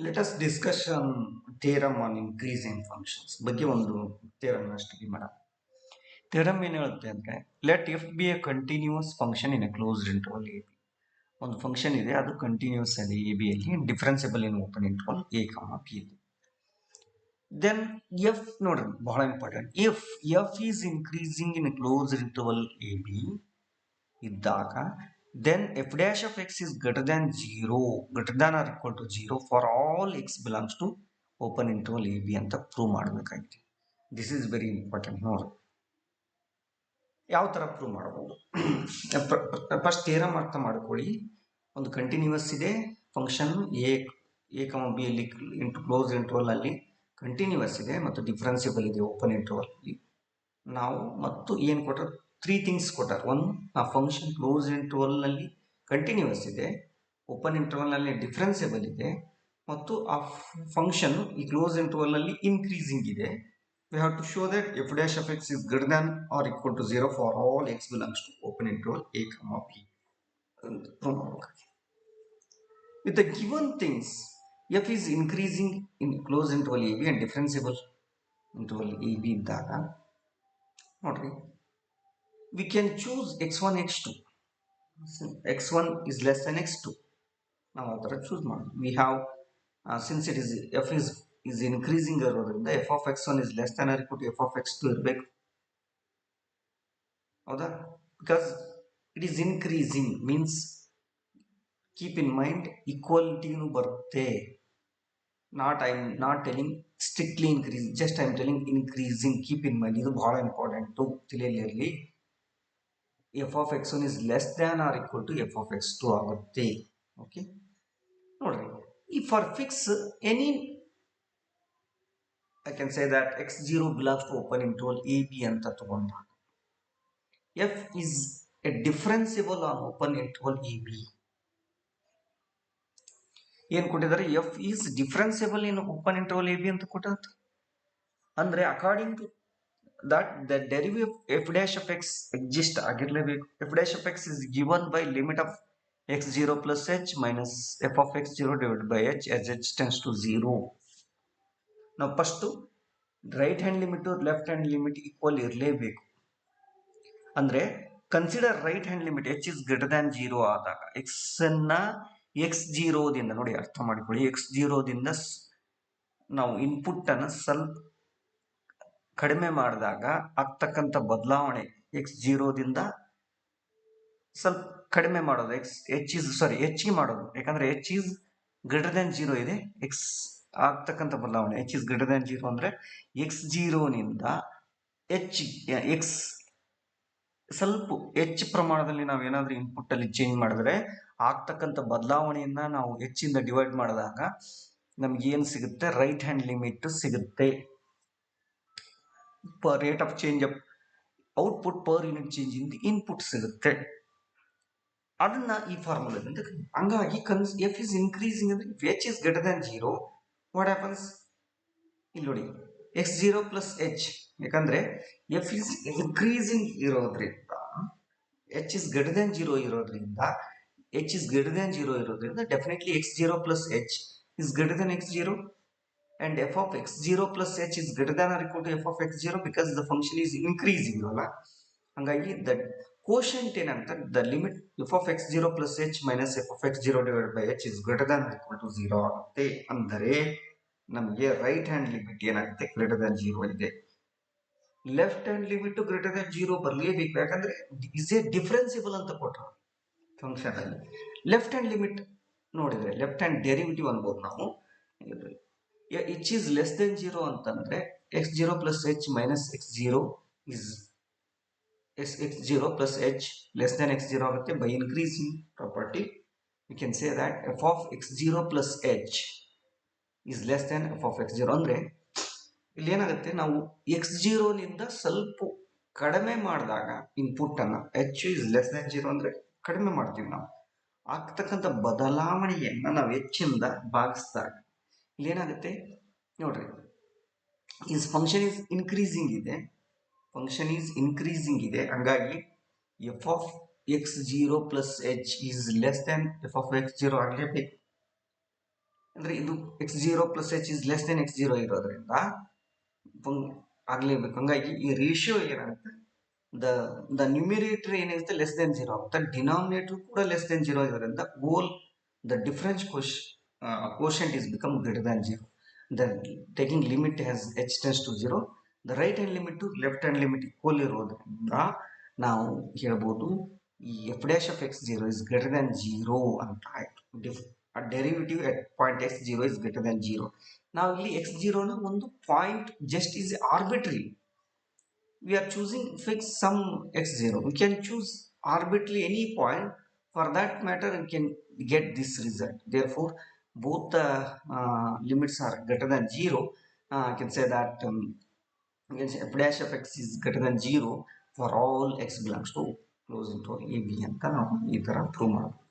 Let us discuss theorem on increasing functions ಬಗ್ಗೆ ಒಂದು theorem ನ ಸ್ಟಡಿ ಮಾಡೋಣ. theorem ಏನು ಹೇಳುತ್ತೆ ಅಂದ್ರೆ let f be a continuous function in a closed interval a b. ಒಂದು ಫಂಕ್ಷನ್ ಇದೆ, ಅದು ಕಂಟಿನ್ಯೂಸ್ ಇದೆ ಎ ಬಿ ಅಲ್ಲಿ, differentiable in open interval A ಕಾಮ ಬಿ ಅಲ್ಲಿ. ದೆನ್ ಎಫ್ ನೋಡ್ರಿ ಬಹಳ important, if F is increasing in closed interval a B ಇದ್ದಾಗ then f dash of x is greater than 0, greater than or equal to 0 for all x belongs to open interval a b ಅಂತ prove ಮಾಡಬೇಕಾಗಿದೆ. This is very important. ನೋಡಿ ಯಾವ ತರ prove ಮಾಡಬಹುದು. First theorem ಅರ್ಥ ಮಾಡ್ಕೊಳ್ಳಿ. ಒಂದು ಕಂಟಿನ್ಯೂಸ್ ಇದೆ ಫಂಕ್ಷನ್ ಎ ಕಮ ಬಿ ಅಲ್ಲಿ ಕ್ಲೋಸ್ ಇಂಟರ್ವಲ್ ಅಲ್ಲಿ ಕಂಟಿನ್ಯೂಸ್ ಇದೆ ಮತ್ತು ಡಿಫರೆನ್ಸಿಬಲ್ ಇದೆ ಓಪನ್ ಇಂಟರ್ವಲ್ ಅಲ್ಲಿ. ನಾವು ಮತ್ತು ಏನು ಕೊಟ್ಟರು, ತ್ರೀ ಥಿಂಗ್ಸ್ ಕೊಟ್ಟಾರೆ. ಒನ್, ಆ ಫಂಕ್ಷನ್ ಕ್ಲೋಸ್ ಇಂಟರ್ವಲ್ ನಲ್ಲಿ ಕಂಟಿನ್ಯೂಸ್ ಇದೆ, ಓಪನ್ ಇಂಟರ್ವಲ್ ನಲ್ಲಿ ಡಿಫರೆನ್ಸಿಬಲ್ ಇದೆ ಮತ್ತು ಆ ಫಂಕ್ಷನ್ ಈ ಕ್ಲೋಸ್ ಇಂಟರ್ವಲ್ ನಲ್ಲಿ ಇನ್ಕ್ರೀಸಿಂಗ್ ಇದೆ. We have to show that f dash of x is greater than or equal to 0 for all x belongs to open interval a comma b ಅಂತ prove ಮಾಡಬೇಕಾಗಿದೆ. With the given things f is increasing in close interval a B and differentiable interval a B ಇದ್ದಾಗ ನೋಡ್ರಿ, we can choose x1 x2. x1 is less than x2. ನಾವು ಆ ಥರ choose ಮಾಡಿ, we have since it is f is increasing ಇರೋದ್ರಿಂದ f of x1 is less than or equal to f of x2 ಇರಬೇಕು. ಹೌದಾ? Because it is increasing means keep in mind ಈಕ್ವಾಲಿಟಿನೂ ಬರುತ್ತೆ. I am not telling strictly increasing, just I am telling increasing. Keep in mind, ಇದು ಬಹಳ important, ತಿಳಿಯಲಿರಲಿ. f of x1 is less than or equal to f of x2 ಆಗುತ್ತೆ. Okay ನೋಡ್ರಿ, ಈ for fix any I can say that x0 belongs to open interval a b ಅಂತ ತಗೊಂಡಾಗ f is a differentiable on open interval a b. ಏನ್ ಕೊಟ್ಟಿದ್ದಾರೆ, f is differentiable in open interval a b ಅಂತ ಕೊಟ್ಟಾರ. ಅಂದ್ರೆ according to that the derivative f dash of x exist ಆಗಿರಲೇಬೇಕು. f dash of x is given by limit of x0 plus h minus f of x0 divided by h as h tends to 0. ನಾವು first right hand limit left hand limit equal ಇರಲೇಬೇಕು. ಅಂದ್ರೆ consider right hand limit h is greater than 0 ಆದಾಗ x ಅನ್ನ x0 ದಿಂದ ನೋಡಿ ಅರ್ಥ ಮಾಡಿಕೊಳ್ಳಿ, x0 ದಿಂದ ನಾವು ಇನ್ಪುಟ್ ಅನ್ನ ಸ್ವಲ್ಪ ಕಡಿಮೆ ಮಾಡಿದಾಗ ಆಗ್ತಕ್ಕಂಥ ಬದಲಾವಣೆ x0 ದಿಂದ ಸ್ವಲ್ಪ ಕಡಿಮೆ ಮಾಡೋದು, ಹೆಚ್ಚಿಗೆ ಮಾಡೋದು. ಯಾಕಂದ್ರೆ h is greater than 0 ಇದೆ, x ಆಗ್ತಕ್ಕಂಥ ಬದಲಾವಣೆ h is greater than 0 ಅಂದ್ರೆ x0 ನಿಂದ x ಸ್ವಲ್ಪ ಹೆಚ್ಚು ಪ್ರಮಾಣದಲ್ಲಿ ನಾವು ಏನಾದ್ರೂ ಇನ್ಪುಟ್ ಅಲ್ಲಿ ಚೇಂಜ್ ಮಾಡಿದ್ರೆ ಆಗ್ತಕ್ಕಂಥ ಬದಲಾವಣೆಯನ್ನ ನಾವು ಹೆಚ್ಚಿಂದ ಡಿವೈಡ್ ಮಾಡಿದಾಗ ನಮ್ಗೆ ಏನ್ ಸಿಗುತ್ತೆ, ರೈಟ್ ಹ್ಯಾಂಡ್ ಲಿಮಿಟ್ ಸಿಗುತ್ತೆ. Rate of change of output per unit change in the input ಸಿಗುತ್ತೆ. ಅದನ್ನ ಈ ಫಾರ್ಮುಲಾದಿಂದ ಹಂಗಾಗಿ ಎಫ್ ಇಸ್ ಇನ್ಕ್ರೀಸಿಂಗ್ ಅಂದ್ರೆ H is greater than 0, what happens ಇಲ್ಲಿ ನೋಡಿ x0 ಪ್ಲಸ್ ಎಚ್. ಯಾಕಂದ್ರೆ ಎಫ್ ಇಸ್ ಇನ್ಕ್ರೀಸಿಂಗ್ ಇರೋದ್ರಿಂದ ಎಚ್ ಇಸ್ ಗ್ರೇಟರ್ ದನ್ 0 ಇರೋದ್ರಿಂದ definitely x0 plus H is greater than x0 and f of x0 plus h is greater than or equal to f of x0 because the function is increasing ಅಲ್ಲ. ಹಂಗಾಗಿ the quotient ಏನಂತ the limit f of x0 plus h minus f of x0 divided by h is greater than or equal to 0 ಆಗುತ್ತೆ. ಅಂದರೆ ನಮಗೆ right hand limit ಏನಾಗುತ್ತೆ, greater than 0 ಇದೆ. Left hand limit greater than 0 ಬರಲೇಬೇಕು, ಯಾಕಂದ್ರೆ is A differentiable ಅಂತ ಕೊಟ್ಟರು function ಅಲ್ಲಿ. ಲೆಫ್ಟ್ ಹ್ಯಾಂಡ್ ಲಿಮಿಟ್ ನೋಡಿದ್ರೆ ಲೆಫ್ಟ್ ಹ್ಯಾಂಡ್ ಡೆರಿವಿಟಿವ್ ಅನ್ಬೋದು ನಾವು. h is less than 0 ಅಂತಂದ್ರೆ x0 plus h minus x0 is x0 plus h less than x0 ಆಗುತ್ತೆ. by increasing property we can say that f of x0 plus h is less than f of x0. ಅಂದ್ರೆ ಇಲ್ಲಿ ಏನಾಗುತ್ತೆ, ನಾವು x0 ನಿಂದ ಸ್ವಲ್ಪ ಕಡಿಮೆ ಮಾಡಿದಾಗ input ಅನ್ನ h is less than 0 ಅಂದ್ರೆ ಕಡಿಮೆ ಮಾಡ್ತೀವಿ ನಾವು, ಆಗ್ತಕ್ಕಂಥ ಬದಲಾವಣೆಯನ್ನ ನಾವು ಹೆಚ್ಚಿಂದ ಭಾಗಿಸಿದಾಗ ಏನಾಗುತ್ತೆ ನೋಡ್ರಿ, ಇಸ್ ಫಂಕ್ಷನ್ ಇಸ್ ಇನ್ಕ್ರೀಸಿಂಗ್ ಇದೆ, ಹಂಗಾಗಿ F of x0 plus h is less than F of x0 ಆಗಲೇಬೇಕು. ಅಂದರೆ ಇದು x0 plus h is less than x0 ಇರೋದ್ರಿಂದ ಆಗಲೇಬೇಕು. ಹಂಗಾಗಿ ಈ ರೇಷಿಯೋ ಏನಾಗುತ್ತೆ, ದ ನ್ಯೂಮಿರೇಟರ್ ಏನಿರುತ್ತೆ ಲೆಸ್ ದೆನ್ 0 ಆಗುತ್ತೆ, ಡಿನಾಮಿನೇಟರ್ ಕೂಡ ಲೆಸ್ ದೆನ್ 0 ಇರೋದ್ರಿಂದ the difference quotient is become greater than 0. Then taking limit as h tends to 0, the right hand limit to left hand limit equal ಇರೋದ್ರಿಂದ ನಾವು ಹೇಳ್ಬೋದು ಈ F dash of X 0 is greater than 0 ಅಂತ ಆಯ್ತು. Derivative at point X 0 is greater than 0. ನಾವು ಇಲ್ಲಿ X 0ನ ಒಂದು point just is ಆರ್ಬಿಟ್ರಿ. We are choosing fix some x0. We can choose arbitrarily any point. For that matter, we can get this result. Therefore, both the limits are greater than 0. I can say that you can say f dash of x is greater than 0 for all x belongs to close into AB ಅಂತ ನಾವು ಈ ತರ prove ಮಾಡಬಹುದು.